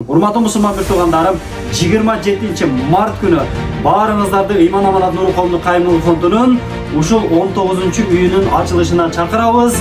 Урматтуу мусулман бир туугандарым, 27 күнү баарыңыздарды Ыйман Аманат Нуру коомдук кайрымдуулук фондунун ушул 19-үйүнүн ачылышына чакырабыз.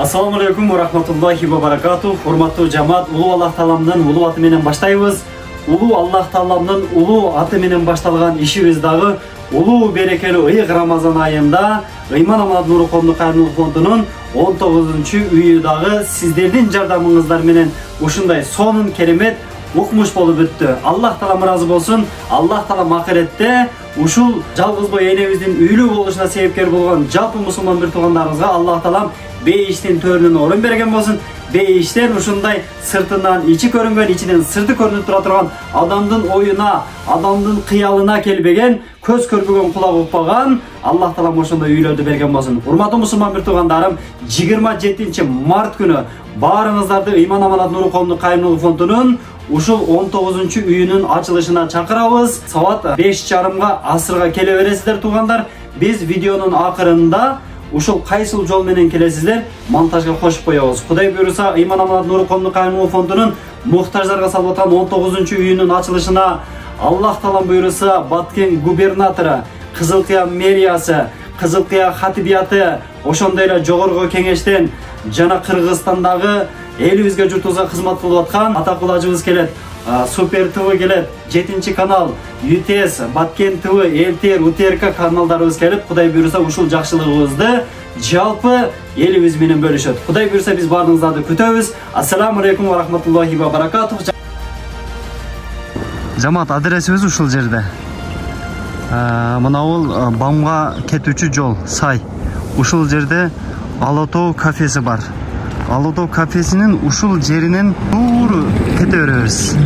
Assalamu alaikum wa rahmatullahi wa barakatuh. Hurmattуу жамаат, улуу Аллах Тааламдын улуу аты менен баштайбыз. Улуу Аллах Тааламдын улуу аты менен башталган ишибиз дагы улуу берекелүү ыйык Рамазан айында Ыйман Аманат Нуру коомдук кайрымдуулук фондунун 19-үйү дагы сиздердин жардамыңыздар менен ушундай сонун керемет укмуш болуп өттү. Аллах Таалам ыраазы болсун. Аллах Таалам акыретте ушул жалгыз бой энебиздин үйлүү болушуна себепкер болгон жалпы мусулман бир туугандарыбызга Аллах Таалам бейиштин төрүнөн орун берген болсун. Бейиштен ушундай сыртынан ичи көрүнгөн, ичинен сырты көрүнүп тура турган, адамдын оюна, адамдын кыялына келбеген, көз көрбөгөн, кулак укпаган Аллах Таалам ошондой үйлөрдү берген болсун. Урматтуу мусулман бир туугандарым, 27 март күнү баарыңыздарды Ыйман Аманат Нуру коомдук кайрымдуулук фондунун ушул 19-үйүнүн ачылышына чакырабыз. Саат 5:30 асырга келе бересиздер туугандар. Биз видеонун акырында ушул кайсыл жол менен келесиздер монтажга кошуп коебуз. Кудай буйруса, Ыйман Аманат Нуру коомдук кайрымдуулук фондунун муктаждарга салып аткан 19-үйүнүн ачылышына Аллах Таалам буйруса, Баткен губернатору, Кызыл Кыя мэриясы, Кызыл Кыя хатибияты, ошондой эле жогорку кеңештен жана Кыргызстандагы элибизге, журтубузга кызмат кылып аткан атактуу ажыбыз келет. Супер ТВ келет, 7-канал, ЮТС, Баткен ТВ, ЛТР, УТРК каналдарыбыз келип, Кудай буйруса ушул жакшылыгыбызды жалпы элибиз менен бөлүшөт. Кудай буйруса биз баарыңыздарды күтөбүз. Ассаламу алейкум ва рахматуллахи ва баракатух. Жамаат, адресибиз ушул жерде. Мына бул Бамга кетүүчү жол, сай. Ушул жерде Ала Тоо кафеси бар. Ала Тоо кафесинин ушул жеринен тууру кете беребиз.